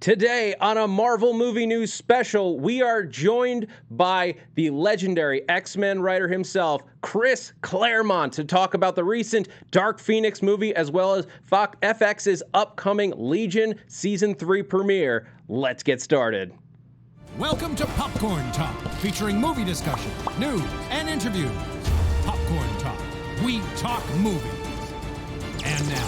Today on a Marvel Movie News special, we are joined by the legendary X-Men writer himself, Chris Claremont, to talk about the recent Dark Phoenix movie as well as FX's upcoming Legion Season 3 premiere. Let's get started. Welcome to Popcorn Talk, featuring movie discussion, news, and interviews. Popcorn Talk, we talk movies. And now,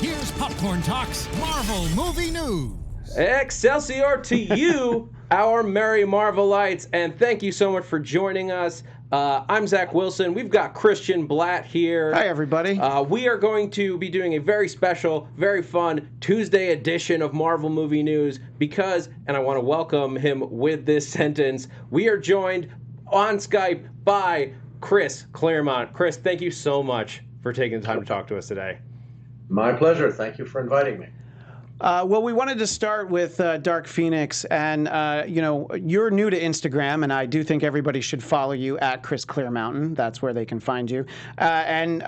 here's Popcorn Talk's Marvel Movie News. Excelsior to you, our merry Marvelites, and thank you so much for joining us. I'm Zach Wilson. We've got Christian Bladt here. Hi, everybody. We are going to be doing a very special, very fun Tuesday edition of Marvel Movie News because, and I want to welcome him with this sentence, we are joined on Skype by Chris Claremont. Chris, thank you so much for taking the time to talk to us today. My pleasure. Thank you for inviting me. Well, we wanted to start with Dark Phoenix, and you're new to Instagram, and I do think everybody should follow you at Chris Claremont. That's where they can find you. And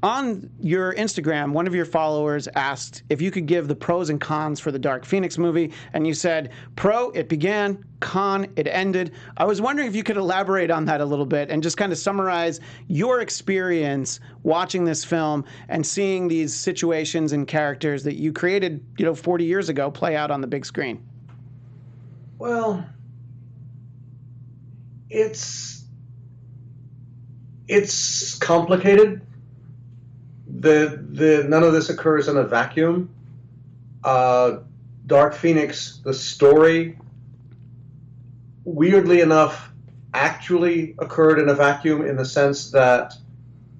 on your Instagram, one of your followers asked if you could give the pros and cons for the Dark Phoenix movie, and you said, pro, it began, con, it ended. I was wondering if you could elaborate on that a little bit and just kind of summarize your experience watching this film and seeing these situations and characters that you created, 40 years ago play out on the big screen. Well, it's complicated. None of this occurs in a vacuum. Dark Phoenix, the story, weirdly enough, actually occurred in a vacuum in the sense that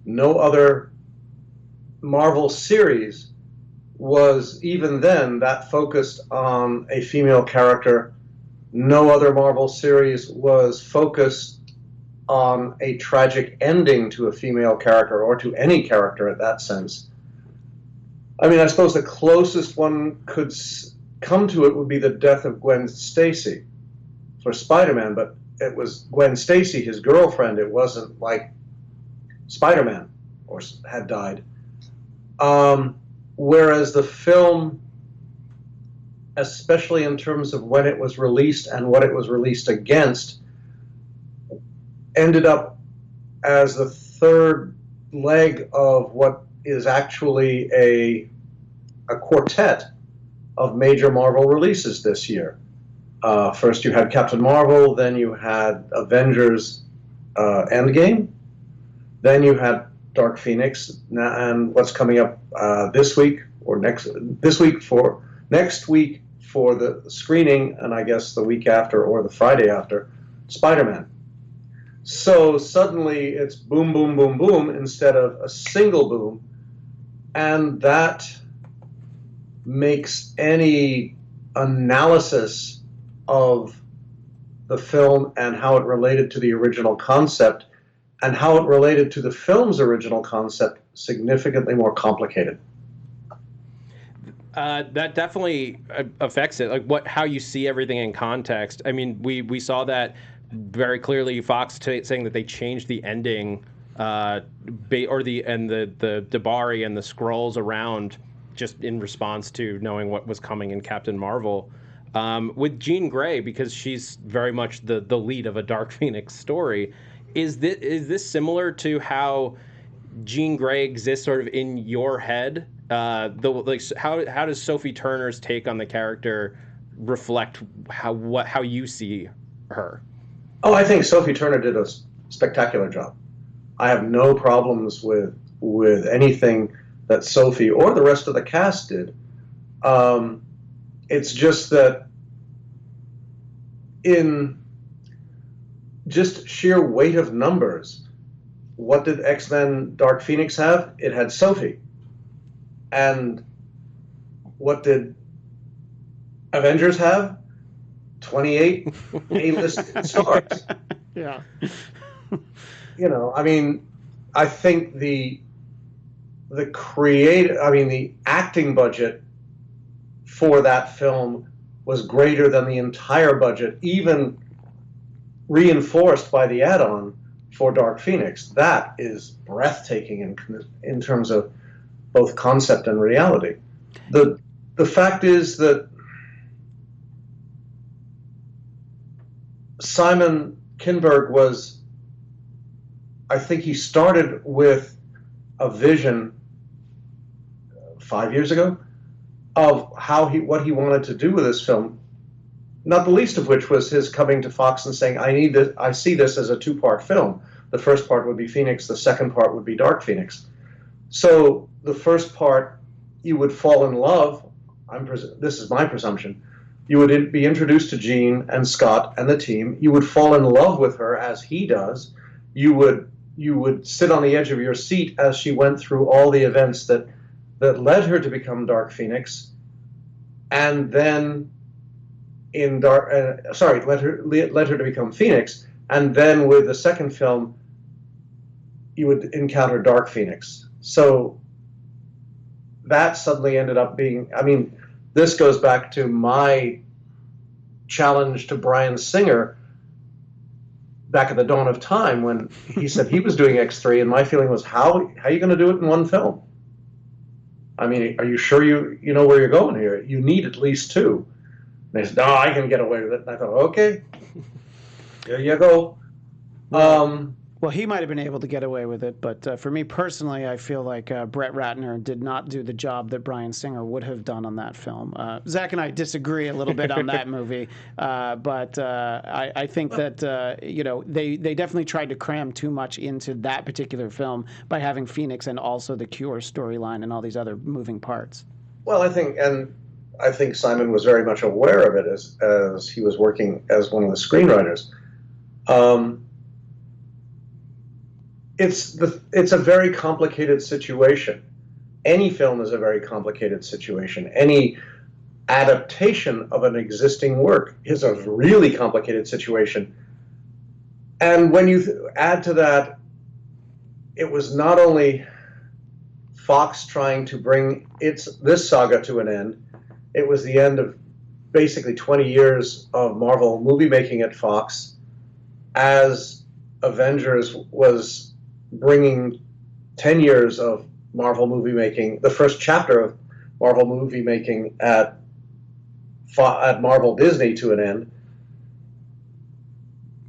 no other Marvel series was even then that focused on a female character. No other Marvel series was focused on a tragic ending to a female character or to any character in that sense. I mean, I suppose the closest one could come to it would be the death of Gwen Stacy for Spider-Man, but it was Gwen Stacy, his girlfriend. It wasn't like Spider-Man or had died. Whereas the film, especially in terms of when it was released and what it was released against, ended up as the third leg of what is actually a quartet of major Marvel releases this year. First you had Captain Marvel, then you had Avengers Endgame, then you had Dark Phoenix, and what's coming up this week for the screening, and I guess the week after or the Friday after, Spider-Man. So suddenly it's boom, boom, boom, boom instead of a single boom, and that makes any analysis of the film and how it related to the original concept and how it related to the film's original concept significantly more complicated. That definitely affects it, like how you see everything in context. I mean, we saw that very clearly. Fox saying that they changed the ending, the Debari and the scrolls around just in response to knowing what was coming in Captain Marvel. With Jean Grey, because she's very much the lead of a Dark Phoenix story. Is this similar to how Jean Grey exists sort of in your head? How does Sophie Turner's take on the character reflect how you see her? Oh, I think Sophie Turner did a spectacular job. I have no problems with anything that Sophie or the rest of the cast did. It's just that in just sheer weight of numbers, what did X-Men Dark Phoenix have? It had Sophie. And what did Avengers have? 28 A-list stars. Yeah. I mean, I think the acting budget for that film was greater than the entire budget, even reinforced by the add-on for Dark Phoenix. That is breathtaking in terms of both concept and reality. The fact is that Simon Kinberg was, I think he started with a vision 5 years ago of what he wanted to do with this film. Not the least of which was his coming to Fox and saying, I see this as a two-part film. The first part would be Phoenix, the second part would be Dark Phoenix. So the first part, you would fall in love, this is my presumption, you would be introduced to Gene and Scott and the team, you would fall in love with her as he does, you would sit on the edge of your seat as she went through all the events that led her to become Dark Phoenix, and then led her to become Phoenix, and then with the second film, you would encounter Dark Phoenix. So that suddenly ended up being, this goes back to my challenge to Bryan Singer back at the dawn of time when he said he was doing X3, and my feeling was, how are you going to do it in one film? Are you sure you know where you're going here? You need at least two. And they said, no, I can get away with it. And I thought, okay, there you go. Well, he might have been able to get away with it, but for me personally, I feel like Brett Ratner did not do the job that Bryan Singer would have done on that film. Zach and I disagree a little bit on that movie, but I think that they definitely tried to cram too much into that particular film by having Phoenix and also the Cure storyline and all these other moving parts. Well, I think Simon was very much aware of it as he was working as one of the screenwriters. It's a very complicated situation. Any film is a very complicated situation. Any adaptation of an existing work is a really complicated situation. And when you add to that, it was not only Fox trying to bring this saga to an end, it was the end of basically 20 years of Marvel movie making at Fox, as Avengers was bringing 10 years of Marvel movie making, the first chapter of Marvel movie making at Marvel Disney to an end.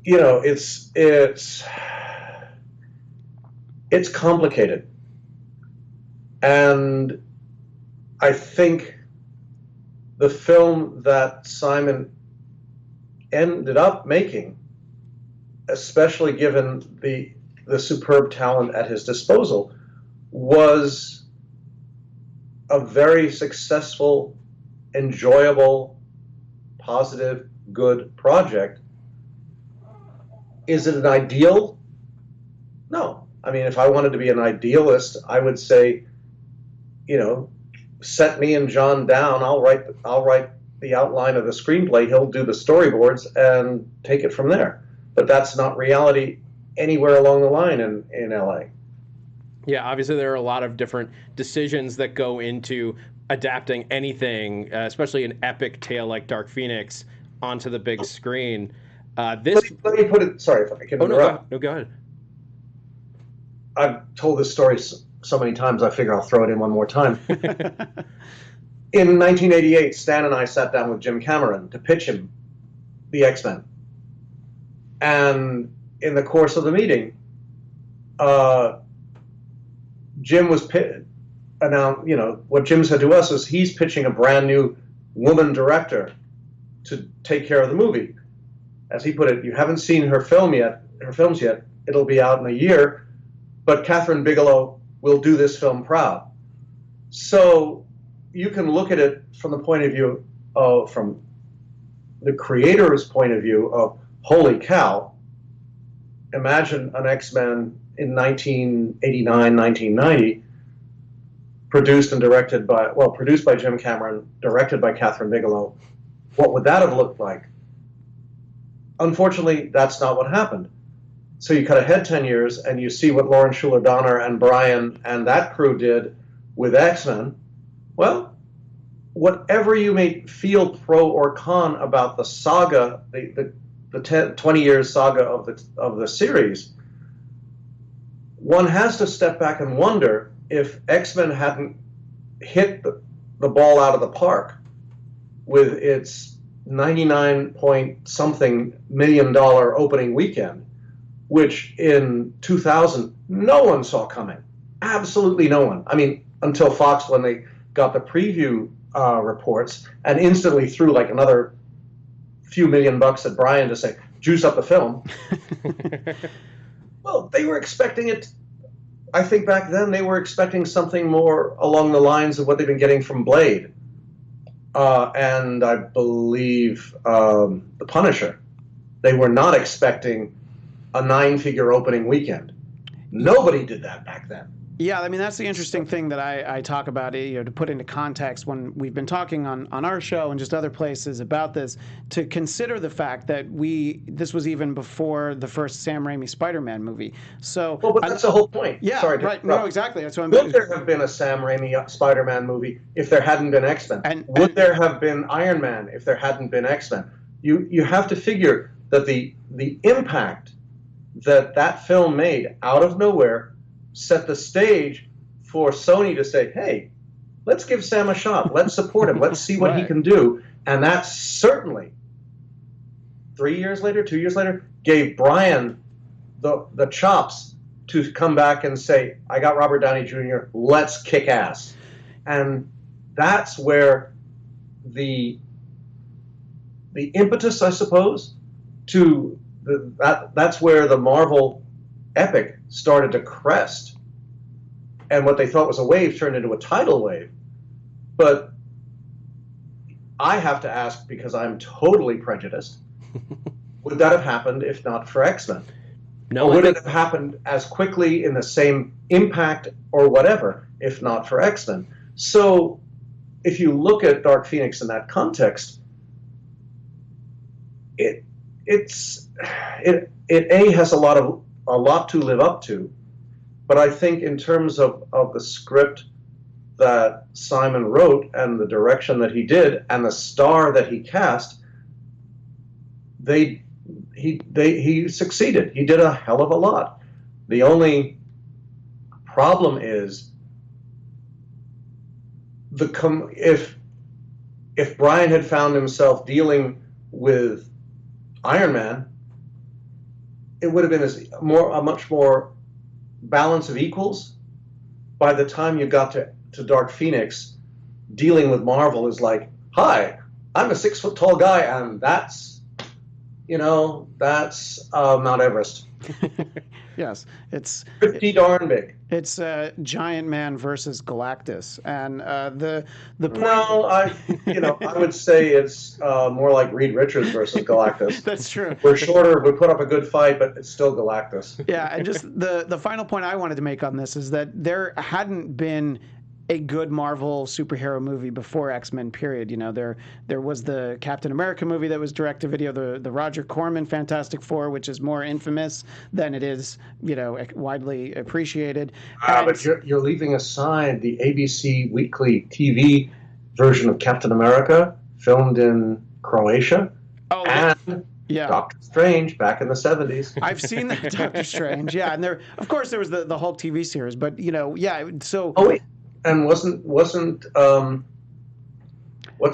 It's complicated. And I think the film that Simon ended up making, especially given the superb talent at his disposal, was a very successful, enjoyable, positive, good project. Is it an ideal? No. If I wanted to be an idealist, I would say, set me and John down. I'll write the outline of the screenplay. He'll do the storyboards and take it from there. But that's not reality anywhere along the line in LA. Yeah, obviously there are a lot of different decisions that go into adapting anything, especially an epic tale like Dark Phoenix, onto the big screen. Let me put it. Sorry if I can interrupt. No, go ahead. I've told this story so many times, I figure I'll throw it in one more time. In 1988, Stan and I sat down with Jim Cameron to pitch him the X-Men. And in the course of the meeting, Jim was announced, what Jim said to us was he's pitching a brand new woman director to take care of the movie. As he put it, you haven't seen her films yet. It'll be out in a year, but Catherine Bigelow will do this film proud. So you can look at it from the point of view from the creator's point of view of, holy cow, imagine an X-Men in 1989, 1990, produced by Jim Cameron, directed by Catherine Bigelow. What would that have looked like? Unfortunately, that's not what happened. So you cut ahead 10 years and you see what Lauren Schuler Donner and Brian and that crew did with X-Men. Well, whatever you may feel pro or con about the saga, the 20 years saga of the series, one has to step back and wonder if X-Men hadn't hit the ball out of the park with its $99 point something million opening weekend, which in 2000 no one saw coming. Absolutely no one. I mean, until Fox, when they got the preview reports and instantly threw like another few $1,000,000 at Brian to say, juice up the film. Well, they were expecting it. I think back then they were expecting something more along the lines of what they've been getting from Blade. And I believe The Punisher. They were not expecting a 9-figure opening weekend. Nobody did that back then. Yeah, I mean, that's the interesting thing that I talk about, to put into context when we've been talking on our show and just other places about this, to consider the fact that this was even before the first Sam Raimi Spider-Man movie. So, well, but that's the whole point. Yeah, sorry, right. No, exactly. That's what I'm. Would there have been a Sam Raimi Spider-Man movie if there hadn't been X-Men? Would there have been Iron Man if there hadn't been X-Men? You have to figure that the impact that film made out of nowhere set the stage for Sony to say, hey, let's give Sam a shot. Let's support him. Let's see what he can do. And that certainly, 3 years later, 2 years later, gave Brian the chops to come back and say, I got Robert Downey Jr., let's kick ass. And that's where the impetus, I suppose, that's where the Marvel epic started to crest, and what they thought was a wave turned into a tidal wave. But I have to ask, because I'm totally prejudiced, would that have happened if not for X-Men? No. Or would it have happened as quickly in the same impact or whatever if not for X-Men? So if you look at Dark Phoenix in that context, it has a lot to live up to, but I think in terms of the script that Simon wrote and the direction that he did and the star that he cast, he succeeded. He did a hell of a lot. The only problem is if Brian had found himself dealing with Iron Man, it would have been a much more balance of equals. By the time you got to Dark Phoenix, dealing with Marvel is like, hi, I'm a 6-foot-tall guy, and that's Mount Everest. Yes, it's pretty darn big. It's Giant Man versus Galactus, and the point. No, I would say it's more like Reed Richards versus Galactus. That's true. We're shorter, we put up a good fight, but it's still Galactus. Yeah, and just the final point I wanted to make on this is that there hadn't been a good Marvel superhero movie before X-Men, period. There was the Captain America movie that was direct to video, the Roger Corman Fantastic Four, which is more infamous than it is, widely appreciated. But you're leaving aside the ABC weekly TV version of Captain America, filmed in Croatia, and Doctor Strange back in the 70s. I've seen that Doctor Strange, yeah, and there was the Hulk TV series, but so. Oh wait. And wasn't what's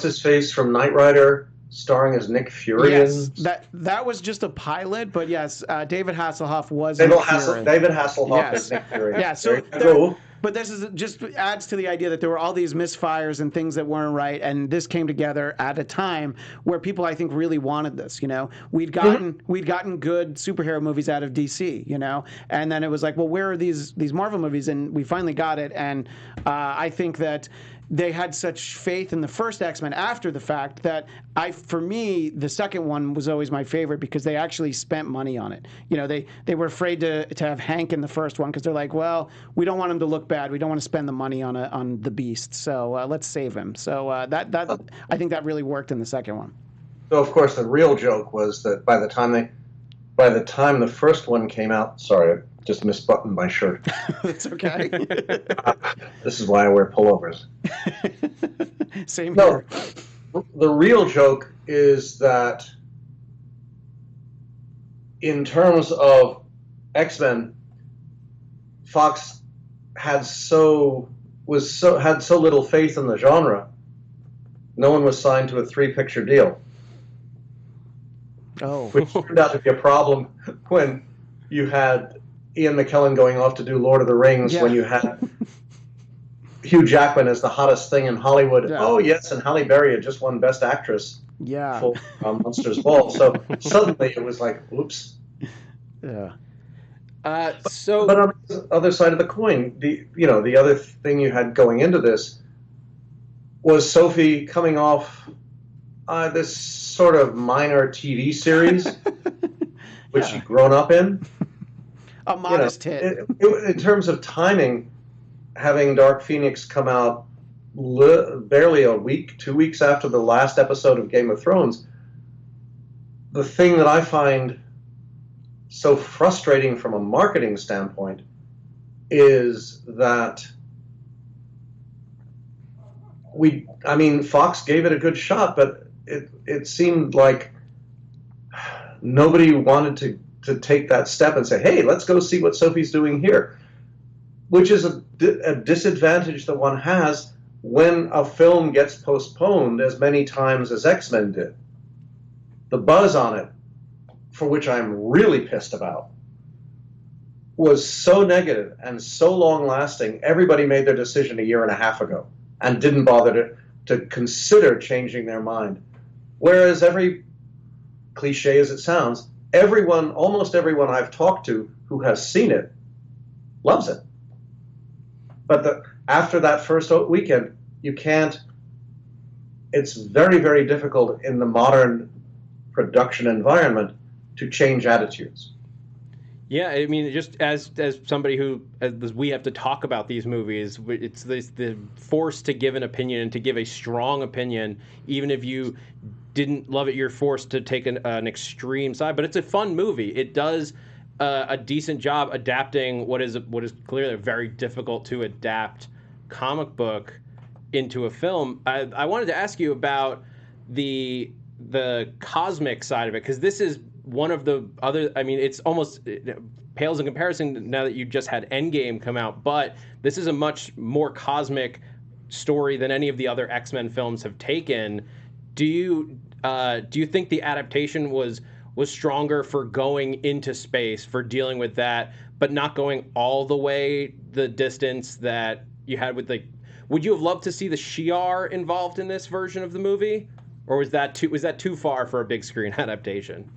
his face from Knight Rider starring as Nick Fury? Yes, that was just a pilot, but yes, David Hasselhoff was David Hasselhoff as Nick Fury. Yeah, but this just adds to the idea that there were all these misfires and things that weren't right, and this came together at a time where people, I think, really wanted this. We'd gotten good superhero movies out of DC, and then it was like, well, where are these Marvel movies? And we finally got it, and I think that they had such faith in the first X-Men after the fact that for me, the second one was always my favorite because they actually spent money on it. They were afraid to have Hank in the first one because they're like, well, we don't want him to look bad. We don't want to spend the money on the Beast. So let's save him. So that I think that really worked in the second one. So of course the real joke was that by the time the first one came out, sorry, I just misbuttoned my shirt. It's okay. This is why I wear pullovers. Same here. The real joke is that in terms of X-Men, Fox had so little faith in the genre, no one was signed to a 3-picture deal. Oh. which turned out to be a problem when you had Ian McKellen going off to do Lord of the Rings, Yeah. when you had Hugh Jackman as the hottest thing in Hollywood. Yeah. Oh, yes, and Halle Berry had just won Best Actress Yeah. for Monsters Ball. So suddenly it was like, oops. Yeah. So But on the other side of the coin, the other thing you had going into this was Sophie coming off this sort of minor TV series, which she'd grown up in. A modest hit. In terms of timing, having Dark Phoenix come out barely a week, 2 weeks after the last episode of Game of Thrones, the thing that I find so frustrating from a marketing standpoint is that Fox gave it a good shot, but it seemed like nobody wanted to take that step and say, hey, let's go see what Sophie's doing here, which is a disadvantage that one has when a film gets postponed as many times as X-Men did. The buzz on it, for which I'm really pissed about, was so negative and so long-lasting, everybody made their decision a year and a half ago and didn't bother to consider changing their mind. Whereas every cliche as it sounds, almost everyone I've talked to who has seen it loves it. But after that first weekend, you can't. It's very, very difficult in the modern production environment to change attitudes. Yeah, I mean, just as somebody who, as we have to talk about these movies, it's the force to give an opinion and to give a strong opinion, even if you didn't love it, you're forced to take an extreme side. But it's a fun movie. It does a decent job adapting what is clearly a very difficult to adapt comic book into a film. I wanted to ask you about the cosmic side of it, because this is one of the other, I mean, it pales in comparison now that you just had Endgame come out, but this is a much more cosmic story than any of the other X-Men films have taken. Do you think the adaptation was stronger for going into space, for dealing with that, but not going all the way the distance that you had with would you have loved to see the Shi'ar involved in this version of the movie? Or was that too far for a big screen adaptation?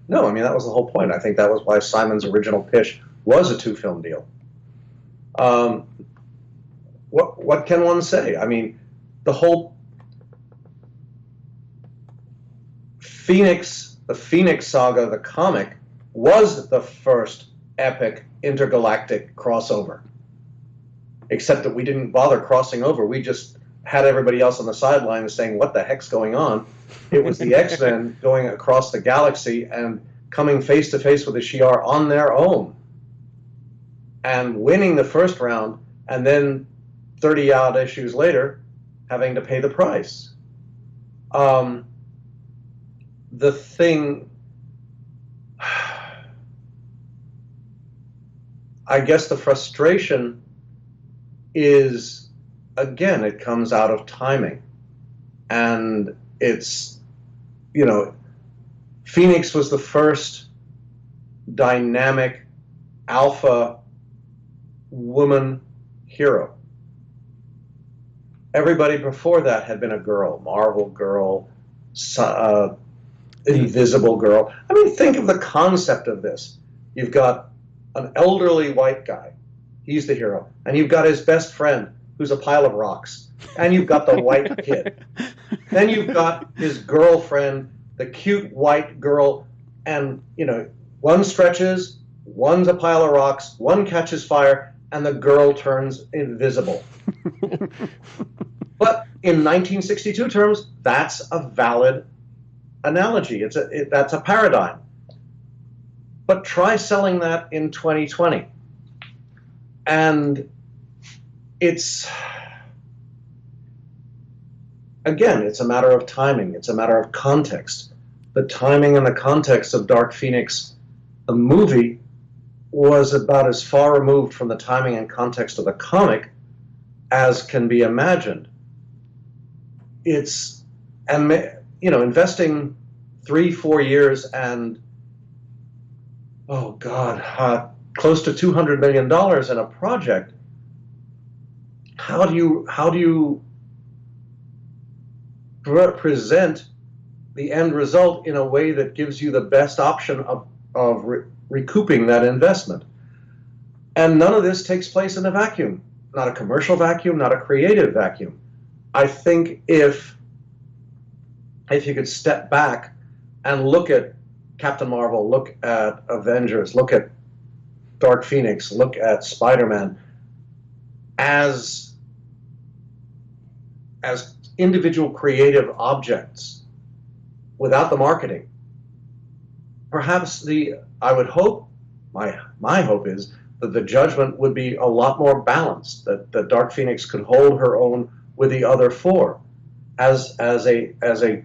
No, I mean, that was the whole point. I think that was why Simon's original pitch was a 2-film deal. What can one say? I mean, the whole the Phoenix Saga, the comic, was the first epic intergalactic crossover. Except that we didn't bother crossing over. We just had everybody else on the sidelines saying, what the heck's going on? It was the X-Men going across the galaxy and coming face to face with the Shi'ar on their own and winning the first round, and then 30-odd issues later having to pay the price. The thing, I guess the frustration is, again, it comes out of timing. And it's, Phoenix was the first dynamic alpha woman hero. Everybody before that had been a girl, Marvel girl, Invisible girl. I mean, think of the concept of this. You've got an elderly white guy. He's the hero. And you've got his best friend, who's a pile of rocks. And you've got the white kid. Then you've got his girlfriend, the cute white girl. And, one stretches, one's a pile of rocks, one catches fire, and the girl turns invisible. But in 1962 terms, that's a valid analogy. That's a paradigm. But try selling that in 2020. And it's a matter of timing. It's a matter of context. The timing and the context of Dark Phoenix, the movie, was about as far removed from the timing and context of the comic as can be imagined. Investing 3-4 years and, oh God, close to $200 million in a project, how do you present the end result in a way that gives you the best option of recouping that investment? And none of this takes place in a vacuum, not a commercial vacuum, not a creative vacuum. I think if you could step back and look at Captain Marvel, look at Avengers, look at Dark Phoenix, look at Spider-Man as individual creative objects without the marketing, perhaps I would hope, my hope is that the judgment would be a lot more balanced, that Dark Phoenix could hold her own with the other four as a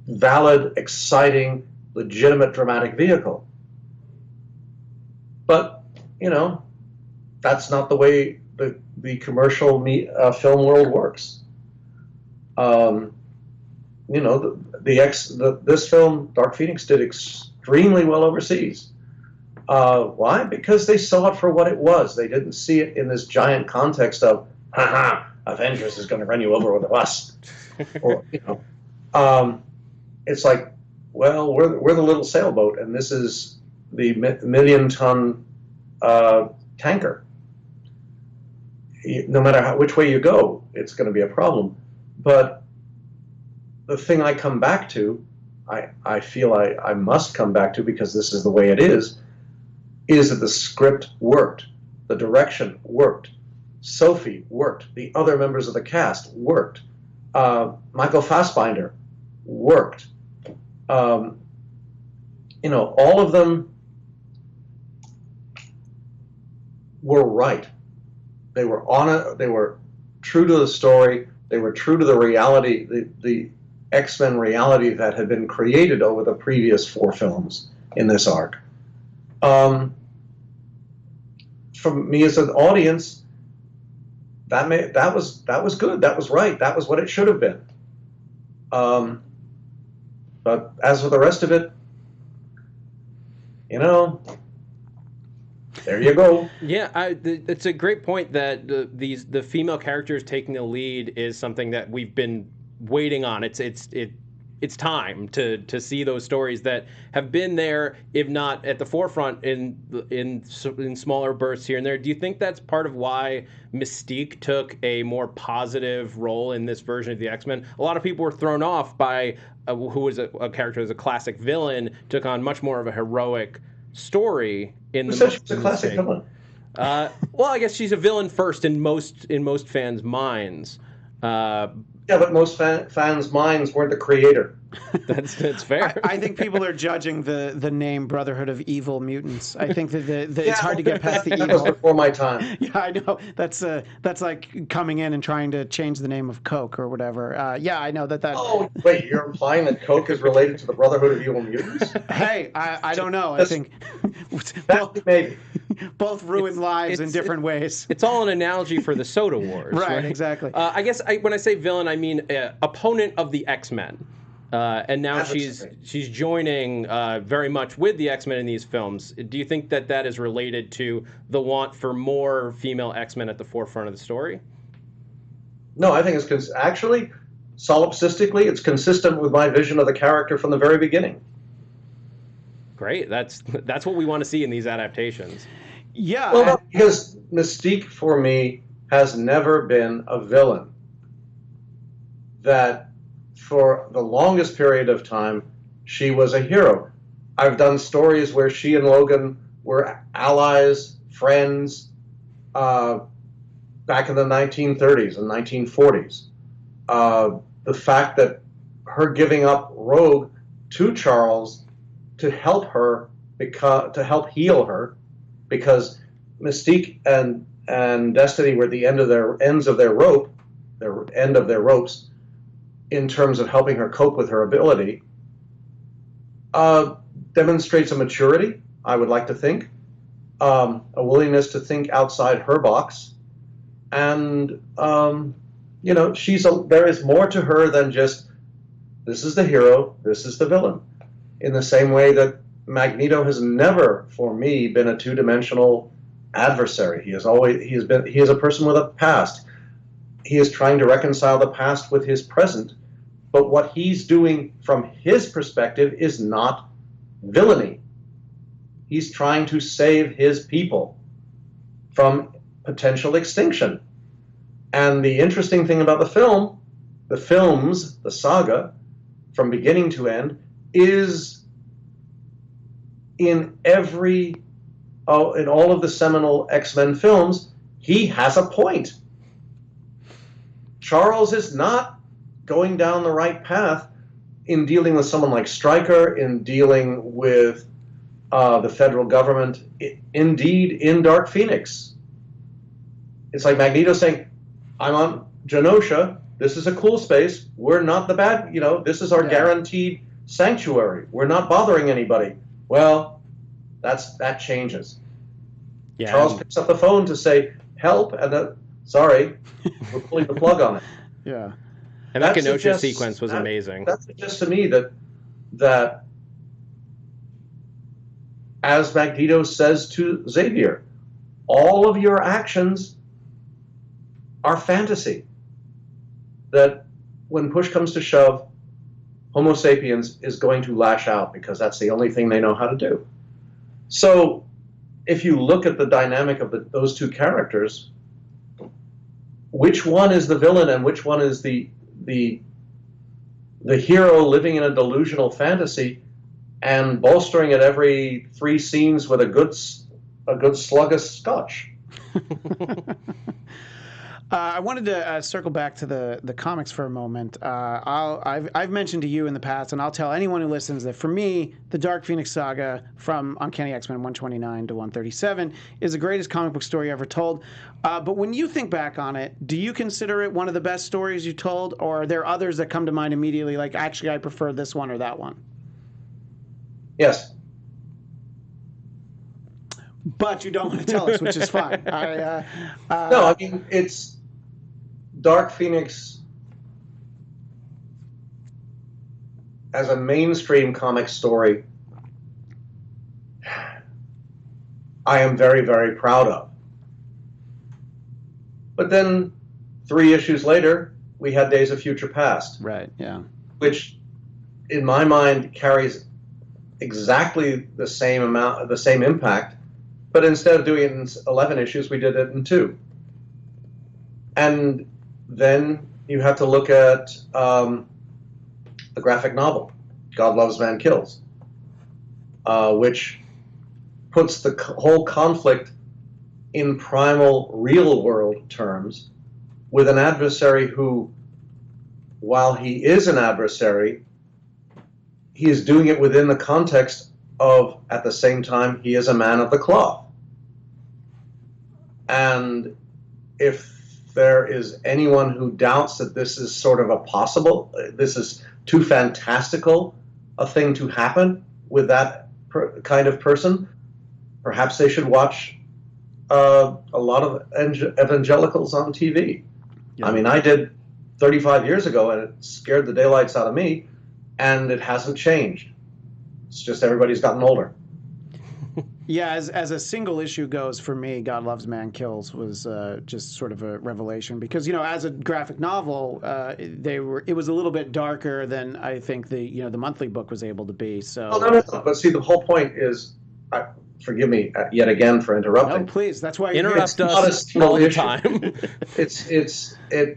valid, exciting, legitimate dramatic vehicle. But, that's not the way the commercial film world works. This film, Dark Phoenix, did extremely well overseas. Why? Because they saw it for what it was. They didn't see it in this giant context of, Avengers is going to run you over with a bus. Or, it's like, well, we're the little sailboat, and this is the million-ton tanker. No matter which way you go, it's going to be a problem. But the thing I come back to, I feel I must come back to, because this is the way it is that the script worked, the direction worked, Sophie worked, the other members of the cast worked, Michael Fassbinder worked. All of them were right. They were on it. They were true to the story. They were true to the reality, the X-Men reality that had been created over the previous 4 films in this arc. For me as an audience, that was good. That was right. That was what it should have been. But as for the rest of it, there you go. Yeah, it's a great point that the female characters taking the lead is something that we've been waiting on. It's time to see those stories that have been there, if not at the forefront, in smaller bursts here and there. Do you think that's part of why Mystique took a more positive role in this version of the X-Men? A lot of people were thrown off by who was a character as a classic villain, took on much more of a heroic story in the. She was a classic villain. Well, I guess she's a villain first in most fans' minds. Yeah, but most fans' minds weren't the creator. That's fair. I think people are judging the name Brotherhood of Evil Mutants. I think that it's hard to get past the evil. That was before my time. Yeah, I know. That's like coming in and trying to change the name of Coke or whatever. Yeah, I know that. Oh, wait, you're implying that Coke is related to the Brotherhood of Evil Mutants? Hey, I don't know. I think maybe. Both ruin lives in different ways. It's all an analogy for the soda wars. Right, exactly. I guess when I say villain, I mean opponent of the X-Men. And now she's joining very much with the X-Men in these films. Do you think that is related to the want for more female X-Men at the forefront of the story? No, I think it's actually, solipsistically, it's consistent with my vision of the character from the very beginning. Great. That's what we want to see in these adaptations. Yeah. Well, no, because Mystique, for me, has never been a villain. That for the longest period of time, she was a hero. I've done stories where she and Logan were allies, friends, back in the 1930s and 1940s. The fact that her giving up Rogue to Charles to help her, to help heal her, because Mystique and Destiny were at the end of their ropes, in terms of helping her cope with her ability, demonstrates a maturity, I would like to think, a willingness to think outside her box, and there is more to her than just, this is the hero, this is the villain. in the same way that Magneto has never, for me, been a two-dimensional adversary. He is a person with a past. He is trying to reconcile the past with his present, but what he's doing from his perspective is not villainy. He's trying to save his people from potential extinction. And the interesting thing about the films, the saga, from beginning to end, is in all of the seminal X-Men films, he has a point. Charles is not going down the right path in dealing with someone like Stryker, in dealing with the federal government, indeed in Dark Phoenix. It's like Magneto saying, I'm on Genosha, this is a cool space, we're not the bad, this is our guaranteed sanctuary, we're not bothering anybody. Well, that changes. Yeah. Charles picks up the phone to say, help, and then, sorry, we're pulling the plug on it. Yeah. And that Kenosha sequence was amazing. That suggests to me that as Magneto says to Xavier, all of your actions are fantasy. That when push comes to shove, Homo sapiens is going to lash out because that's the only thing they know how to do. So if you look at the dynamic of those two characters, which one is the villain and which one is the hero living in a delusional fantasy and bolstering at every 3 scenes with a good slug of scotch? I wanted to circle back to the comics for a moment. I've mentioned to you in the past, and I'll tell anyone who listens, that for me, the Dark Phoenix saga from Uncanny X-Men 129 to 137 is the greatest comic book story ever told. But when you think back on it, do you consider it one of the best stories you told, or are there others that come to mind immediately, like, actually, I prefer this one or that one? Yes. But you don't want to tell us, which is fine. No, I mean, it's Dark Phoenix as a mainstream comic story, I am very, very proud of. But then 3 issues later, we had Days of Future Past. Right, yeah. Which, in my mind, carries exactly the same impact, but instead of doing it in 11 issues, we did it in 2. And then you have to look at the graphic novel, God Loves, Man Kills, which puts the whole conflict in primal, real-world terms with an adversary who, while he is an adversary, he is doing it within the context of, at the same time, he is a man of the cloth. And if there is anyone who doubts that this is sort of this is too fantastical a thing to happen with that kind of person, perhaps they should watch a lot of evangelicals on TV. Yeah. I mean, I did 35 years ago, and it scared the daylights out of me, and it hasn't changed. It's just everybody's gotten older. Yeah, as a single issue goes, for me, God Loves, Man Kills was just sort of a revelation because, as a graphic novel, it was a little bit darker than I think the monthly book was able to be. So, no. But see, the whole point is, forgive me yet again for interrupting. No, please. That's why interrupt us all the time.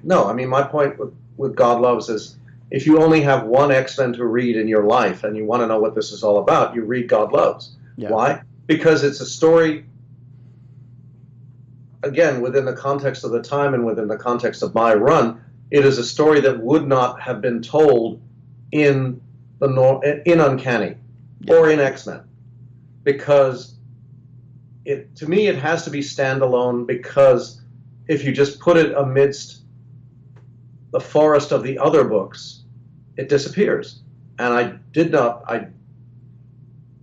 No. I mean, my point with God Loves is, if you only have one X-Men to read in your life and you want to know what this is all about, you read God Loves. Yeah. Why? Because it's a story, again, within the context of the time and within the context of my run, it is a story that would not have been told in Uncanny or in X-Men. Because to me, it has to be standalone, because if you just put it amidst the forest of the other books, it disappears. And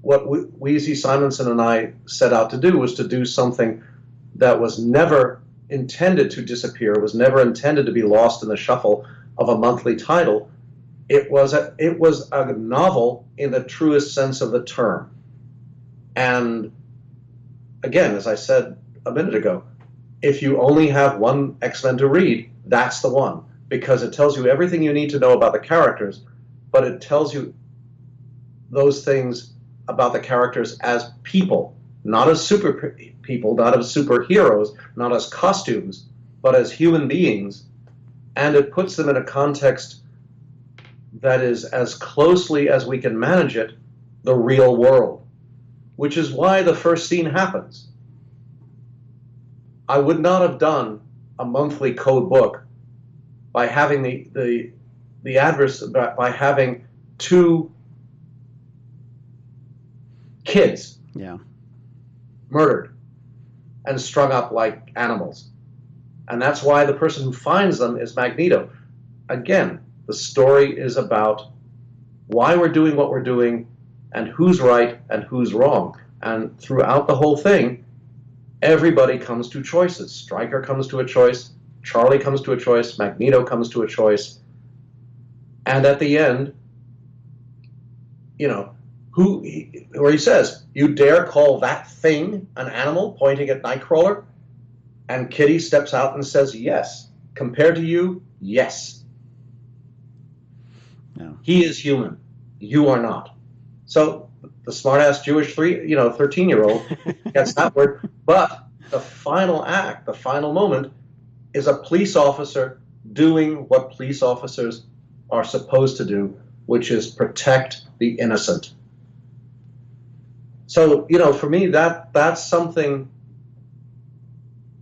what Weezy Simonson and I set out to do was to do something that was never intended to disappear, was never intended to be lost in the shuffle of a monthly title, It was a novel in the truest sense of the term. And again, as I said a minute ago, if you only have one X-Men to read, that's the one, because it tells you everything you need to know about the characters, but it tells you those things about the characters as people, not as super people, not as superheroes, not as costumes, but as human beings. And it puts them in a context that is, as closely as we can manage it, the real world, which is why the first scene happens. I would not have done a monthly code book by having the adverse, by having two kids murdered and strung up like animals. And that's why the person who finds them is Magneto. Again, the story is about why we're doing what we're doing and who's right and who's wrong. And throughout the whole thing, everybody comes to choices. Stryker comes to a choice, Charlie comes to a choice, Magneto comes to a choice. And at the end, you know, where he says, "You dare call that thing an animal," pointing at Nightcrawler? And Kitty steps out and says, "Yes. Compared to you, yes." Yeah. He is human. You are not. So the smart-ass Jewish 13-year-old gets that word. But the final act, the final moment, is a police officer doing what police officers are supposed to do, which is protect the innocent. So, for me, that's something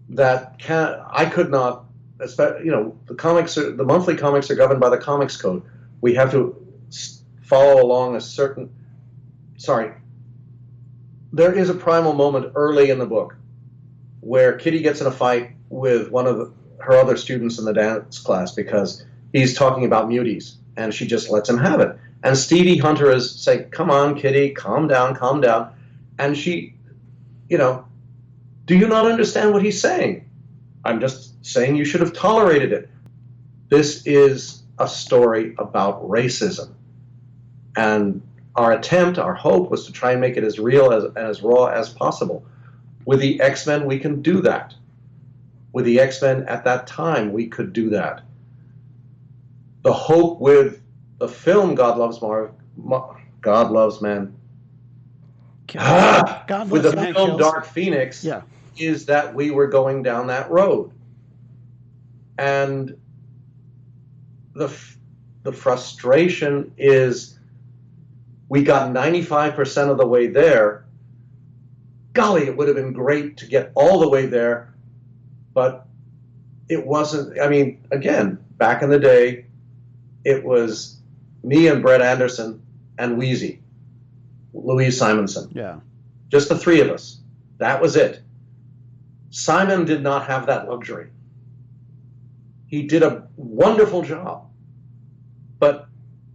that I could not, the monthly comics are governed by the Comics Code. We have to follow along there is a primal moment early in the book where Kitty gets in a fight with one of her other students in the dance class because he's talking about muties, and she just lets him have it. And Stevie Hunter is saying, "Come on, Kitty, calm down, calm down." And she, "Do you not understand what he's saying?" "I'm just saying you should have tolerated it." This is a story about racism. And our hope was to try and make it as real and as raw as possible. With the X-Men, we can do that. With the X-Men at that time, we could do that. The hope with the film God Loves Man, with the film Dark Phoenix, is that we were going down that road. And the frustration is we got 95% of the way there. Golly, it would have been great to get all the way there, but it wasn't. I mean, again, back in the day, it was me and Brett Anderson and Louise Simonson. Yeah. Just the three of us. That was it. Simon did not have that luxury. He did a wonderful job, but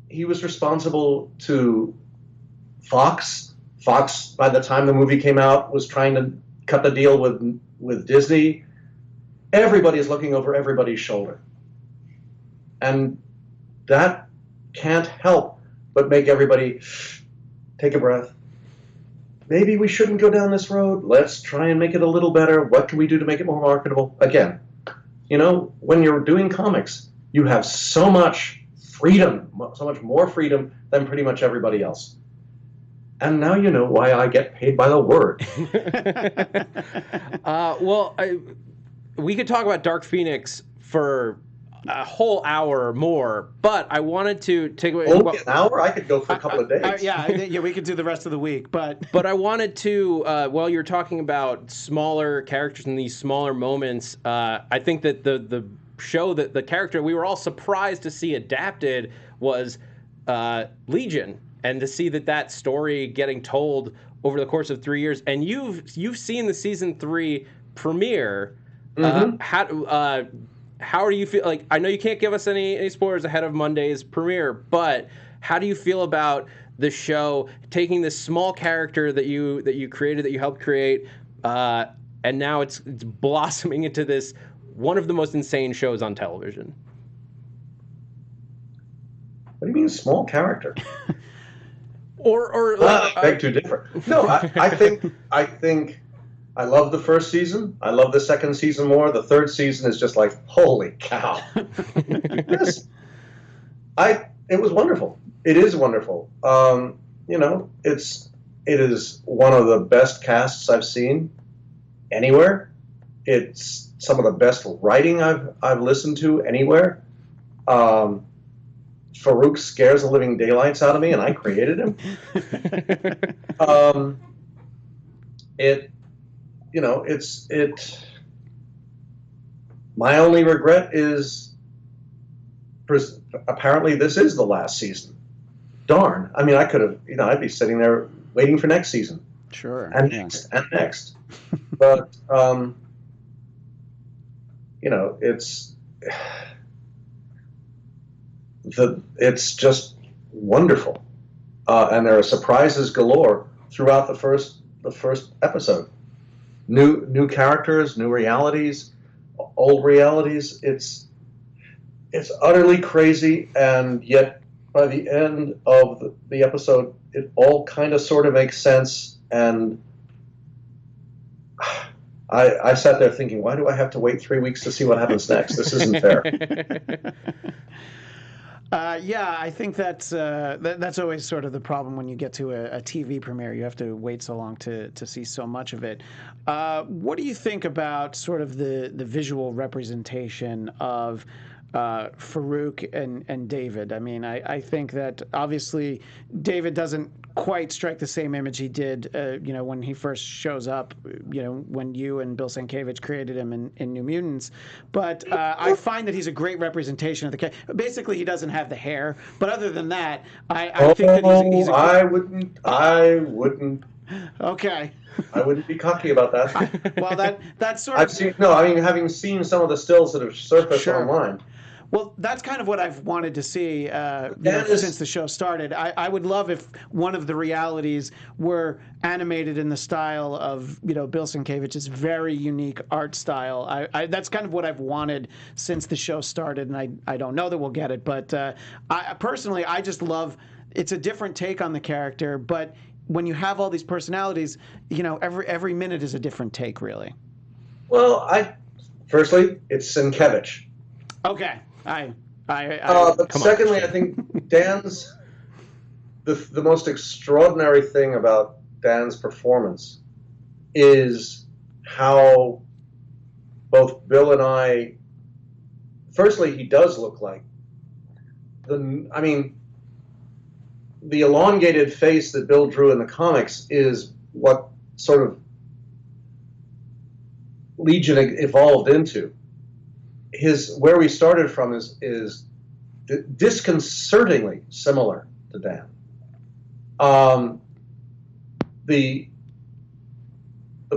he was responsible to Fox. Fox, by the time the movie came out, was trying to cut the deal with Disney. Everybody is looking over everybody's shoulder. And that can't help but make everybody take a breath. Maybe we shouldn't go down this road. Let's try and make it a little better. What can we do to make it more marketable? Again, when you're doing comics, you have so much freedom, so much more freedom than pretty much everybody else. And now you know why I get paid by the word. We could talk about Dark Phoenix for a whole hour or more, but I wanted to take away an hour. I could go for a couple of days. Yeah, we could do the rest of the week, but I wanted to. While you're talking about smaller characters and these smaller moments, I think that the show that the character we were all surprised to see adapted was Legion, and to see that story getting told over the course of 3 years, and you've seen the season 3 premiere. Mm-hmm. How do you feel? Like, I know you can't give us any spoilers ahead of Monday's premiere, but how do you feel about the show taking this small character that you created, that you helped create, and now it's blossoming into this one of the most insane shows on television? What do you mean small character? Or Beg to differ. No, I think I love the first season. I love the second season more. The third season is just like, holy cow. Yes. It was wonderful. It is wonderful. It is one of the best casts I've seen anywhere. It's some of the best writing I've listened to anywhere. Farouk scares the living daylights out of me, and I created him. My only regret is apparently this is the last season. Darn. I mean, I could have, I'd be sitting there waiting for next season. Sure. And yeah. next, and next. But, it's just wonderful. And there are surprises galore throughout the first episode. New characters, new realities, old realities. It's utterly crazy, and yet by the end of the episode, it all kind of sort of makes sense. And I sat there thinking, why do I have to wait 3 weeks to see what happens next? This isn't fair. Yeah, I think that's always sort of the problem when you get to a TV premiere. You have to wait so long to see so much of it. What do you think about sort of the visual representation of Farouk and David? I mean, I think that obviously David doesn't quite strike the same image he did, when he first shows up, when you and Bill Sienkiewicz created him in New Mutants. But I find that he's a great representation of the character. Basically, he doesn't have the hair, but other than that, I think that he's I wouldn't. Okay. I wouldn't be cocky about that. Well, that's sort of... having seen some of the stills that have surfaced online. Well, that's kind of what I've wanted to see since the show started. I would love if one of the realities were animated in the style of Bill Sienkiewicz's very unique art style. That's kind of what I've wanted since the show started, and I don't know that we'll get it, but personally, I just love... It's a different take on the character, but when you have all these personalities, every minute is a different take, really. Well, firstly, it's Sienkiewicz. Okay. But secondly, I think Dan's the most extraordinary thing about Dan's performance is how both Bill and I. Firstly, he does look like the elongated face that Bill drew in the comics is what sort of Legion evolved into. Where we started from is disconcertingly similar to Dan. The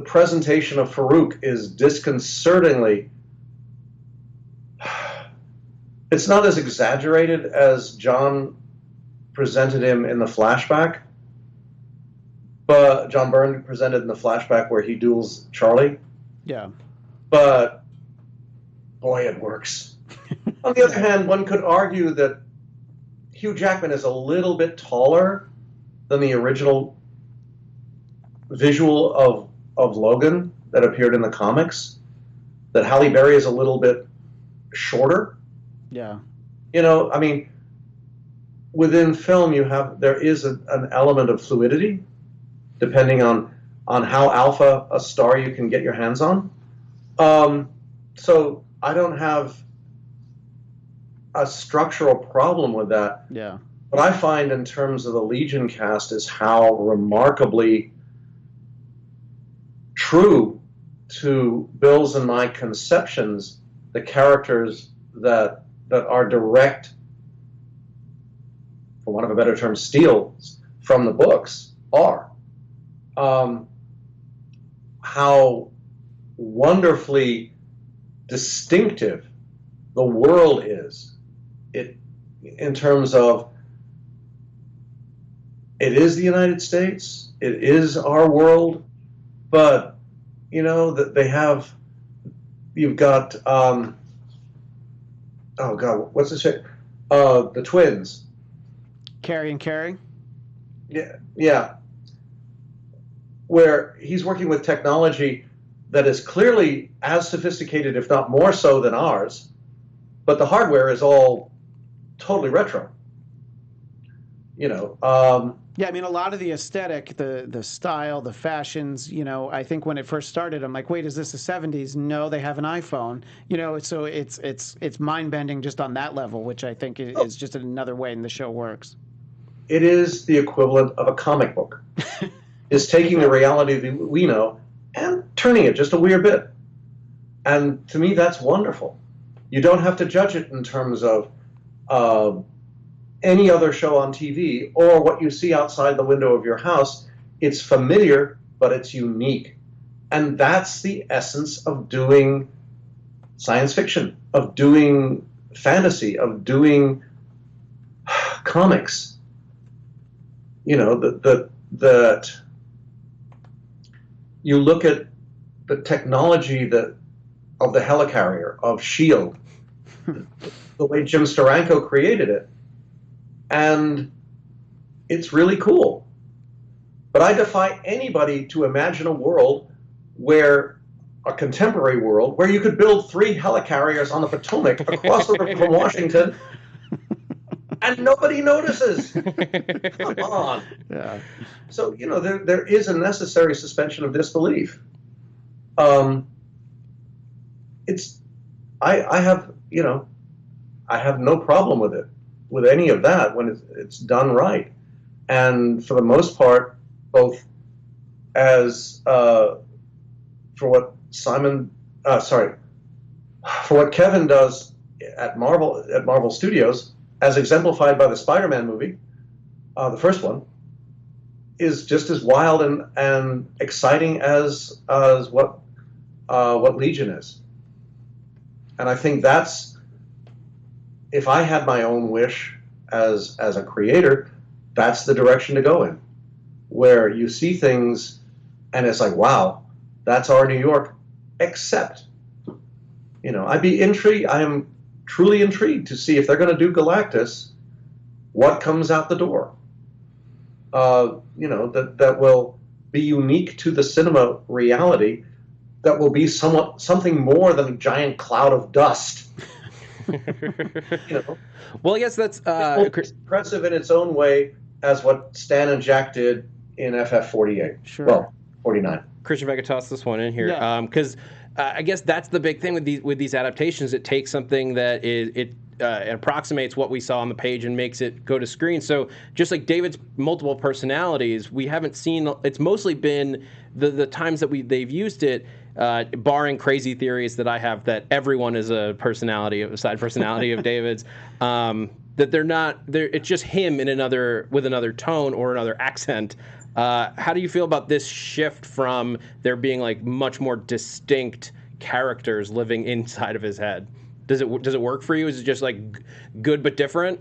presentation of Farouk is disconcertingly... It's not as exaggerated as John presented him in the flashback, but John Byrne presented in the flashback where he duels Charlie. Yeah. But boy, it works. On the other hand, one could argue that Hugh Jackman is a little bit taller than the original visual of Logan that appeared in the comics, that Halle Berry is a little bit shorter. Yeah. Within film, there is an element of fluidity, depending on how alpha a star you can get your hands on. So I don't have a structural problem with that. Yeah. What I find in terms of the Legion cast is how remarkably true to Bill's and my conceptions the characters that are direct, for want of a better term, steals from the books are. How wonderfully distinctive the world is. In terms of, it is the United States, it is our world, but that you've got oh God, what's the shit? The twins, Carrie and Carrie? Yeah. Where he's working with technology that is clearly as sophisticated, if not more so, than ours, but the hardware is all totally retro. Yeah, I mean, a lot of the aesthetic, the style, the fashions, I think when it first started, I'm like, wait, is this the 70s? No, they have an iPhone. So it's mind-bending just on that level, which I think is just another way the show works. It is the equivalent of a comic book. It's taking the reality that we know and turning it just a weird bit. And to me, that's wonderful. You don't have to judge it in terms of any other show on TV or what you see outside the window of your house. It's familiar, but it's unique. And that's the essence of doing science fiction, of doing fantasy, of doing comics. That you look at the technology of the helicarrier, of S.H.I.E.L.D., the way Jim Steranko created it, and it's really cool. But I defy anybody to imagine a world a contemporary world, where you could build 3 helicarriers on the Potomac across the river from Washington, and nobody notices. Come on. Yeah. So, there is a necessary suspension of disbelief. I have no problem with any of that when it's done right. And for the most part, both for what Kevin does at Marvel Studios, as exemplified by the Spider-Man movie, the first one, is just as wild and exciting as what Legion is. And I think that's, if I had my own wish as a creator, that's the direction to go in, where you see things and it's like, wow, that's our New York, except, I'd be intrigued. I am truly intrigued to see if they're going to do Galactus, what comes out the door. That will be unique to the cinema reality, that will be something more than a giant cloud of dust. Well, yes, that's impressive in its own way, as what Stan and Jack did in FF48. Sure. Well, 49. Christian, if I could toss this one in here, Yeah. Because I guess that's the big thing with these adaptations. It takes something that it approximates what we saw on the page and makes it go to screen. So just like David's multiple personalities, we haven't seen. It's mostly been the times that they've used it. Barring crazy theories that I have that everyone is a side personality of David's, that they're not. It's just him with another tone or another accent. How do you feel about this shift from there being like much more distinct characters living inside of his head? Does it work for you? Is it just like good but different?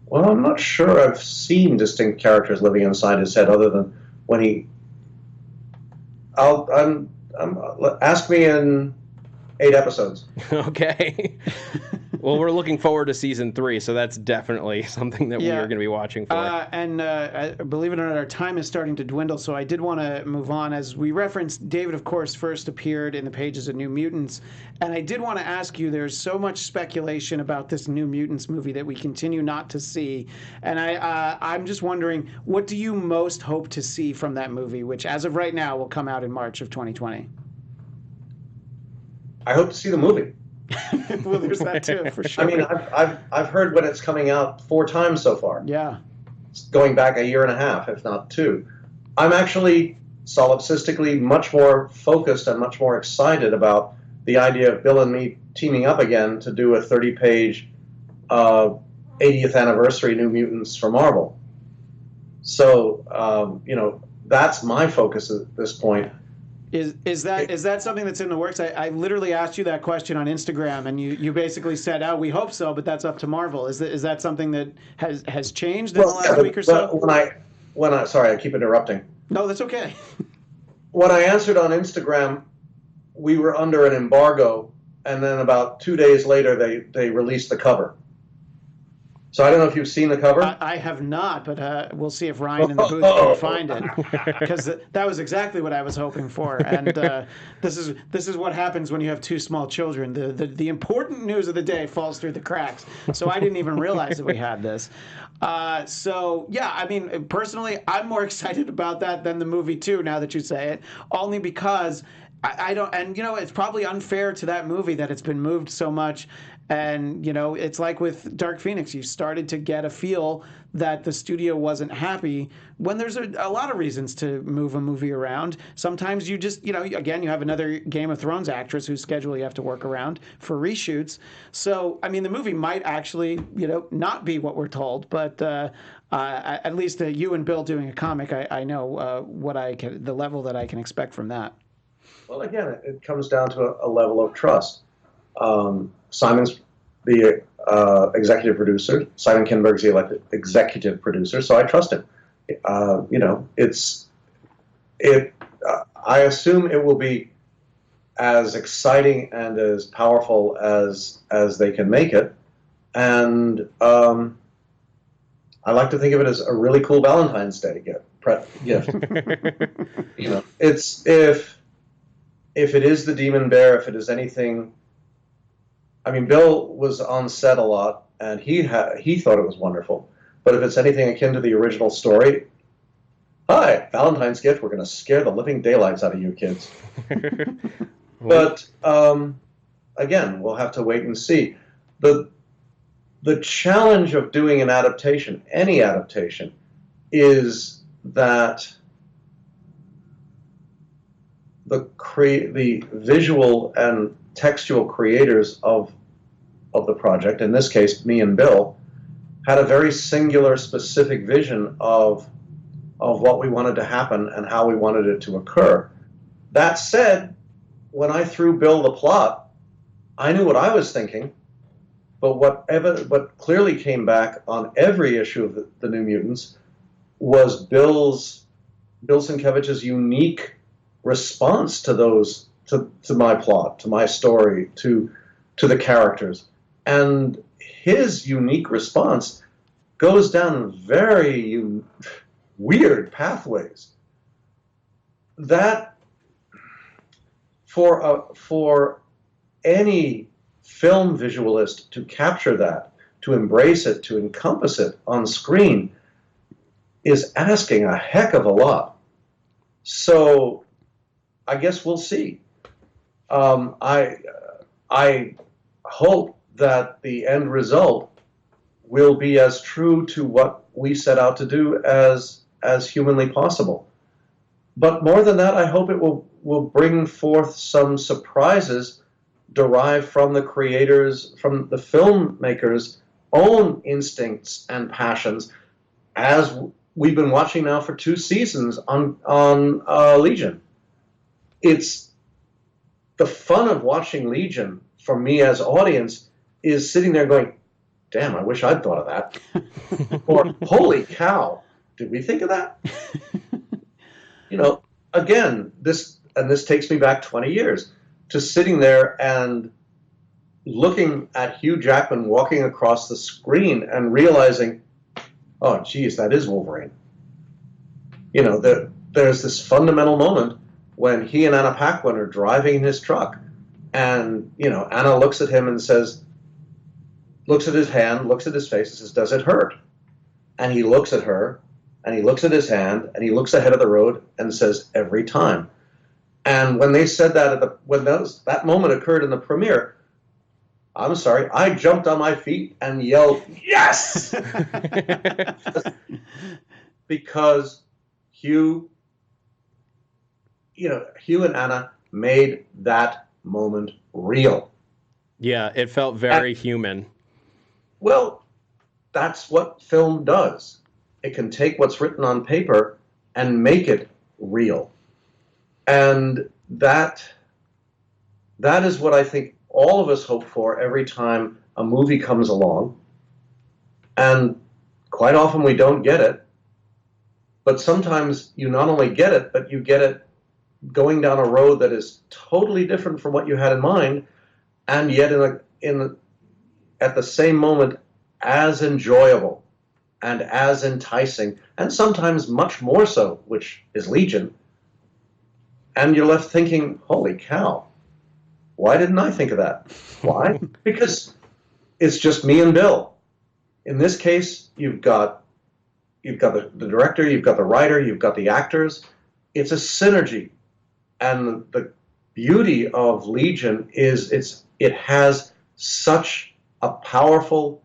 Well, I'm not sure I've seen distinct characters living inside his head, other than when he. Ask me in 8 episodes. Okay. Well, we're looking forward to season 3, so that's definitely something that we are going to be watching for. And believe it or not, our time is starting to dwindle, so I did want to move on. As we referenced, David, of course, first appeared in the pages of New Mutants, and I did want to ask you, there's so much speculation about this New Mutants movie that we continue not to see, and I'm just wondering, what do you most hope to see from that movie, which as of right now will come out in March of 2020? I hope to see the movie. Well, there's that too, for sure. I mean, I've heard when it's coming out 4 times so far. Yeah. It's going back 1.5 years, if not 2. I'm actually solipsistically much more focused and much more excited about the idea of Bill and me teaming up again to do a 30-page 80th anniversary New Mutants for Marvel. So, that's my focus at this point. Is that something that's in the works? I literally asked you that question on Instagram, and you basically said, "Oh, we hope so, but that's up to Marvel." Is that something that has changed in the last week or so? Sorry, I keep interrupting. No, that's okay. When I answered on Instagram, we were under an embargo, and then about 2 days later, they released the cover. So I don't know if you've seen the cover. I have not, but we'll see if Ryan in the booth can find it, because that was exactly what I was hoping for. And this is what happens when you have two small children. The important news of the day falls through the cracks. So I didn't even realize that we had this. So yeah, I mean, personally, I'm more excited about that than the movie too. Now that you say it, only because I don't, and it's probably unfair to that movie that it's been moved so much. And, it's like with Dark Phoenix, you started to get a feel that the studio wasn't happy when there's a lot of reasons to move a movie around. Sometimes you just, again, you have another Game of Thrones actress whose schedule you have to work around for reshoots. So, I mean, the movie might actually, not be what we're told, but at least you and Bill doing a comic, I know the level that I can expect from that. Well, again, it comes down to a level of trust. Simon's the executive producer. Simon Kinberg's the elected executive producer, so I trust him. I assume it will be as exciting and as powerful as they can make it, and I like to think of it as a really cool Valentine's Day gift. It's if it is the Demon Bear, if it is anything. I mean, Bill was on set a lot, and he thought it was wonderful. But if it's anything akin to the original story, hi, Valentine's gift, we're going to scare the living daylights out of you kids. But again, we'll have to wait and see. The challenge of doing an adaptation, any adaptation, is that the visual and textual creators of the project, in this case me and Bill, had a very singular, specific vision of what we wanted to happen and how we wanted it to occur. That said, when I threw Bill the plot, I knew what I was thinking, but what clearly came back on every issue of the New Mutants was Bill Sienkiewicz's unique response to those, to my plot, to my story, to the characters. And his unique response goes down very weird pathways. That, for any film visualist to capture that, to embrace it, to encompass it on screen, is asking a heck of a lot. So I guess we'll see. I hope that the end result will be as true to what we set out to do as humanly possible. But more than that, I hope it will bring forth some surprises derived from the creators, from the filmmakers' own instincts and passions, as we've been watching now for 2 seasons on Legion. It's the fun of watching Legion for me as audience is sitting there going, damn, I wish I'd thought of that. Or, holy cow, did we think of that? Again, this takes me back 20 years to sitting there and looking at Hugh Jackman walking across the screen and realizing, oh, geez, that is Wolverine. There's this fundamental moment when he and Anna Paquin are driving in his truck, and Anna looks at him and says, looks at his hand, looks at his face, and says, does it hurt? And he looks at her, and he looks at his hand, and he looks ahead of the road and says, every time. And when they said that, when that moment occurred in the premiere, I'm sorry, I jumped on my feet and yelled, yes! Because Hugh and Anna made that moment real. Yeah, it felt very human. Well, that's what film does. It can take what's written on paper and make it real. And that is what I think all of us hope for every time a movie comes along. And quite often we don't get it. But sometimes you not only get it, but you get it going down a road that is totally different from what you had in mind, and yet at the same moment as enjoyable and as enticing, and sometimes much more so, which is Legion. And you're left thinking, holy cow, why didn't I think of that? Why? Because it's just me and Bill. In this case, you've got the director, you've got the writer, you've got the actors. It's a synergy. And the beauty of Legion is it has such a powerful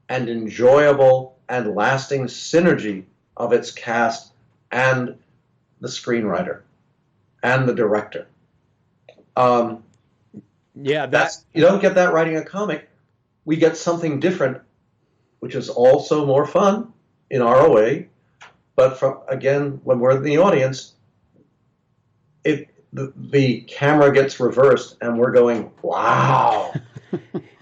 and enjoyable and lasting synergy of its cast and the screenwriter and the director. That's you don't get that writing a comic. We get something different, which is also more fun in ROA. But again, when we're in the audience, the camera gets reversed, and we're going, "Wow,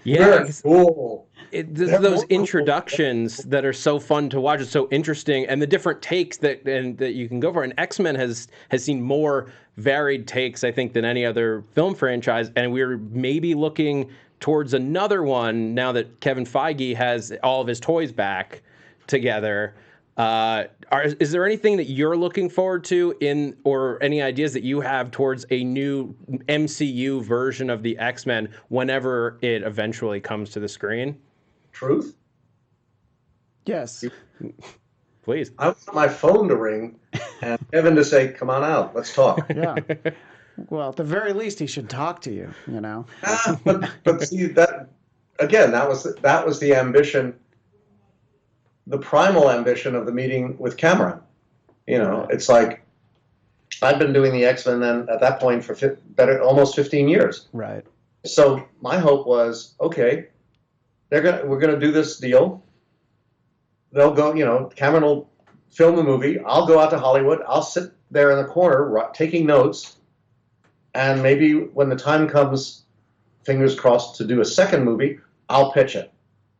yeah, cool." Those introductions that are so fun to watch. It's so interesting, and the different takes that you can go for. And X-Men has seen more varied takes, I think, than any other film franchise. And we're maybe looking towards another one now that Kevin Feige has all of his toys back together. Is there anything that you're looking forward to or any ideas that you have towards a new MCU version of the X-Men whenever it eventually comes to the screen? Truth? Yes. Please. I want my phone to ring and Kevin to say, come on out, let's talk. Yeah. Well, at the very least, he should talk to you, you know. But see, that was the ambition, the primal ambition of the meeting with Cameron. You know, it's like, I've been doing the X-Men then at that point for almost 15 years. Right. So my hope was, okay, we're gonna do this deal. They'll go, you know, Cameron will film the movie. I'll go out to Hollywood. I'll sit there in the corner taking notes, and maybe when the time comes, fingers crossed, to do a second movie, I'll pitch it,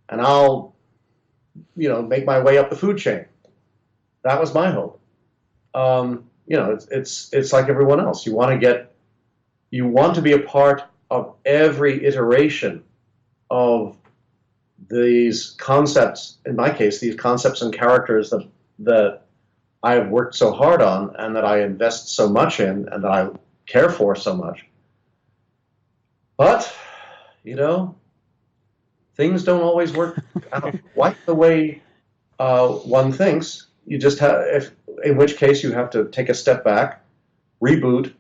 and I'll, you know, make my way up the food chain. That was my hope. You know, it's like everyone else. You want to be a part of every iteration of these concepts. In my case, these concepts and characters that I have worked so hard on, and that I invest so much in, and that I care for so much. But, you know, things don't always work out quite the way one thinks. You just have, in which case you have to take a step back, reboot,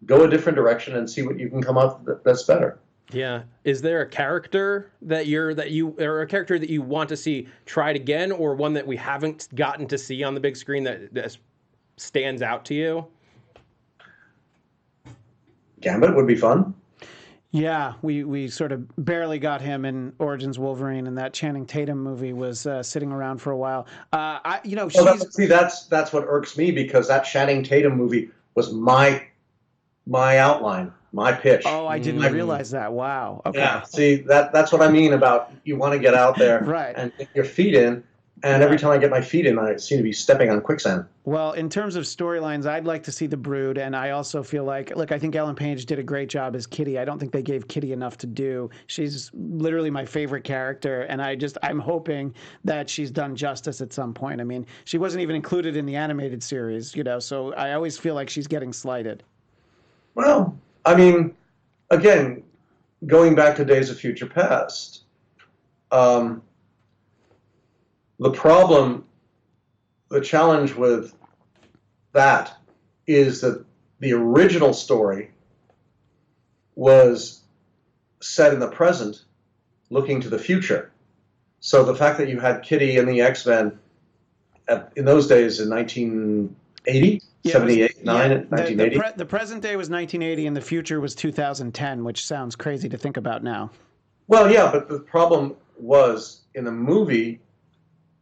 go a different direction, and see what you can come up that's better. Yeah. Is there a character that you want to see tried again, or one that we haven't gotten to see on the big screen that stands out to you? Gambit would be fun. Yeah, we sort of barely got him in Origins Wolverine, and that Channing Tatum movie was sitting around for a while. That's what irks me, because that Channing Tatum movie was my outline, my pitch. Oh, I didn't realize that. Wow. Okay. Yeah. See, that's what I mean about you want to get out there right. and get your feet in. And every time I get my feet in, I seem to be stepping on quicksand. Well, in terms of storylines, I'd like to see the Brood, and I also feel like, look, I think Ellen Page did a great job as Kitty. I don't think they gave Kitty enough to do. She's literally my favorite character, and I'm hoping that she's done justice at some point. I mean, she wasn't even included in the animated series, you know, so I always feel like she's getting slighted. Well, I mean, again, going back to Days of Future Past, the challenge with that is that the original story was set in the present, looking to the future. So the fact that you had Kitty and the X-Men in those days in 1980, 78, 1980. The present day was 1980 and the future was 2010, which sounds crazy to think about now. Well, yeah, but the problem was in the movie,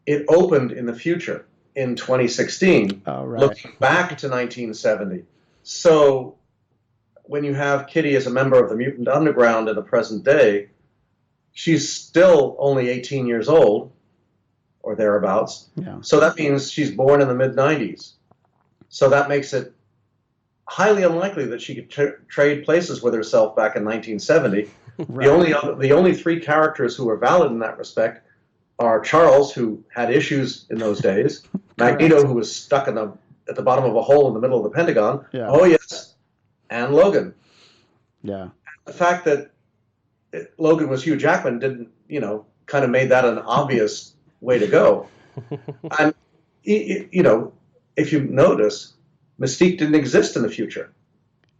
it opened in the future in 2016, looking back to 1970. So when you have Kitty as a member of the Mutant Underground in the present day, she's still only 18 years old, or thereabouts. Yeah. So that means she's born in the mid-90s. So that makes it highly unlikely that she could trade places with herself back in 1970. Right. The only three characters who are valid in that respect are Charles, who had issues in those days, Magneto, who was stuck at the bottom of a hole in the middle of the Pentagon. Yeah. Oh yes, and Logan. Yeah. The fact that Logan was Hugh Jackman didn't, kind of made that an obvious way to go. And if you notice, Mystique didn't exist in the future.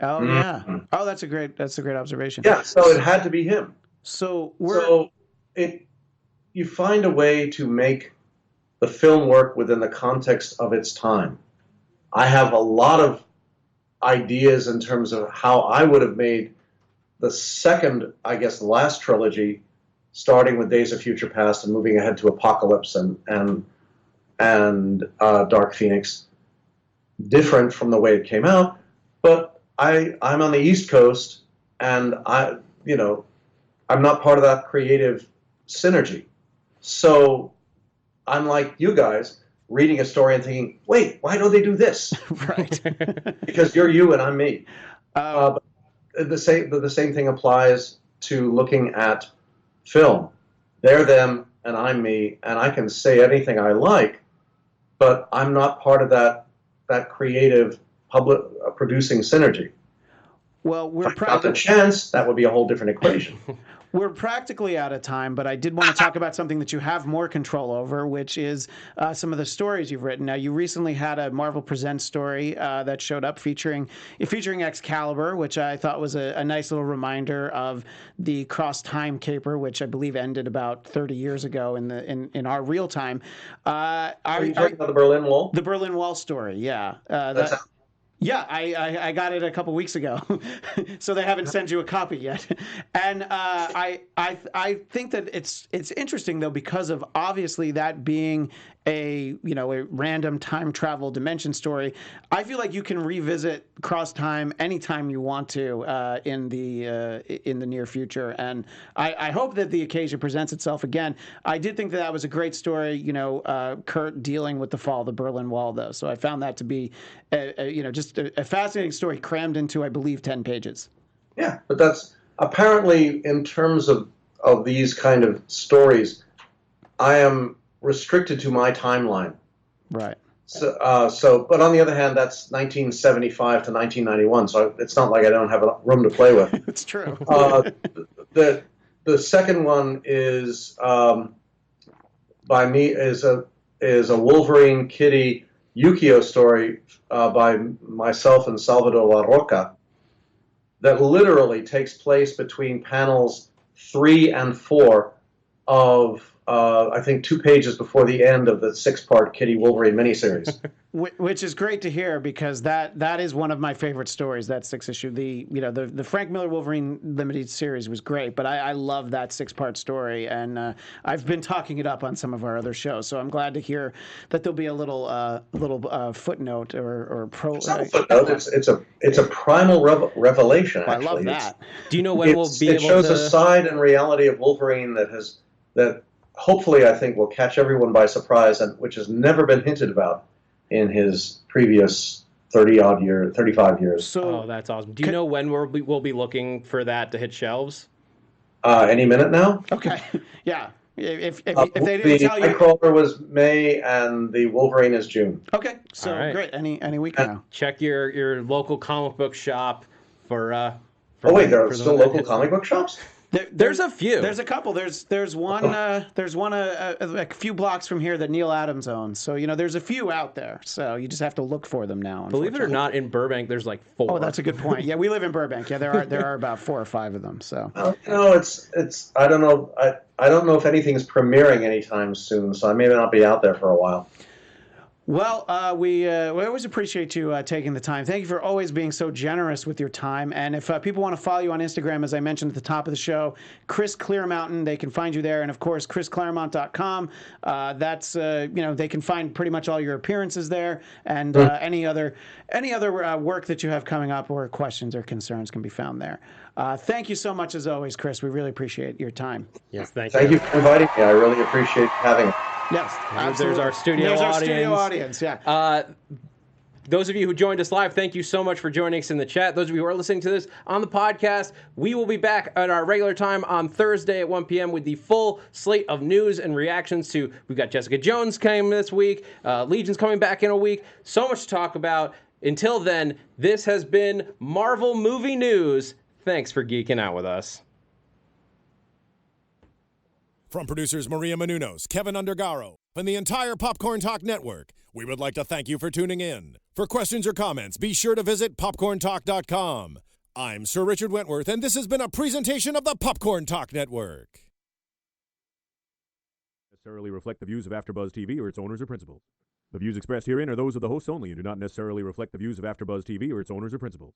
Oh yeah. Oh, that's a great observation. Yeah, so it had to be him. So you find a way to make the film work within the context of its time. I have a lot of ideas in terms of how I would have made the second, I guess, the last trilogy, starting with Days of Future Past and moving ahead to Apocalypse and Dark Phoenix, different from the way it came out. But I'm on the East Coast, and I'm not part of that creative synergy. So I'm like you guys, reading a story and thinking, wait, why don't they do this? Right. Because you're you and I'm me. But the same thing applies to looking at film. They're them and I'm me, and I can say anything I like, but I'm not part of that creative public producing synergy. Well, if I got the chance, that would be a whole different equation. We're practically out of time, but I did want to talk about something that you have more control over, which is some of the stories you've written. Now, you recently had a Marvel Presents story that showed up featuring Excalibur, which I thought was a nice little reminder of the cross-time caper, which I believe ended about 30 years ago in our real time. Are you talking about the Berlin Wall? The Berlin Wall story, yeah. Yeah, I got it a couple weeks ago, so they haven't sent you a copy yet. And I think that it's interesting though, because of obviously that being a random time travel dimension story. I feel like you can revisit cross time anytime you want to in the near future, and I hope that the occasion presents itself again. I did think that was a great story, Kurt dealing with the fall of the Berlin Wall, though. So I found that to be just a fascinating story crammed into, I believe, 10 pages. Yeah, but that's apparently, in terms of these kind of stories, I am restricted to my timeline. Right. So, but on the other hand, that's 1975 to 1991, so it's not like I don't have a room to play with. It's true. The second one is by me is a Wolverine Kitty Yukio story by myself and Salvador La Roca that literally takes place between panels 3 and 4 of I think 2 pages before the end of the 6-part Kitty Wolverine miniseries. Which is great to hear, because that is one of my favorite stories, that 6-issue. The Frank Miller Wolverine limited series was great, but I love that 6-part story, and I've been talking it up on some of our other shows. So I'm glad to hear that there'll be a little footnote or pro. It's not a footnote. It's a primal revelation. Actually, I love that. Do you know when we'll be able to? It shows a side and reality of Wolverine that hopefully I think will catch everyone by surprise, and which has never been hinted about in his previous 35 years. So, that's awesome. Do you know when we'll be looking for that to hit shelves? Any minute now. Okay. Yeah. If they didn't tell you, the Nightcrawler was May and the Wolverine is June. Okay. So great. Any week now. Check your local comic book shop for. Oh wait, there are still local comic book shops? There's a few. There's a couple. There's one a few blocks from here that Neil Adams owns. So there's a few out there. So you just have to look for them now. Believe it or not, in Burbank there's like 4. Oh, that's a good point. Yeah, we live in Burbank. Yeah, there are about 4 or 5 of them. So it's I don't know. I don't know if anything's premiering anytime soon. So I may not be out there for a while. Well, we always appreciate you taking the time. Thank you for always being so generous with your time. And if people want to follow you on Instagram, as I mentioned at the top of the show, Chris Claremont, they can find you there. And of course, chrisclaremont.com. That's they can find pretty much all your appearances there, and any other work that you have coming up or questions or concerns can be found there. Thank you so much as always, Chris. We really appreciate your time. Yes, thank you. Thank you for inviting me. I really appreciate having it. Yes, absolutely. There's our studio audience. Yeah. Those of you who joined us live, thank you so much for joining us in the chat. Those of you who are listening to this on the podcast, we will be back at our regular time on Thursday at 1 p.m. with the full slate of news and reactions to, we've got Jessica Jones coming this week, Legion's coming back in a week, so much to talk about. Until then, this has been Marvel Movie News. Thanks for geeking out with us. From producers Maria Menounos, Kevin Undergaro, and the entire Popcorn Talk Network, we would like to thank you for tuning in. For questions or comments, be sure to visit popcorntalk.com. I'm Sir Richard Wentworth, and this has been a presentation of the Popcorn Talk Network. Necessarily reflect the views of AfterBuzz TV or its owners or principals. The views expressed herein are those of the hosts only and do not necessarily reflect the views of AfterBuzz TV or its owners or principals.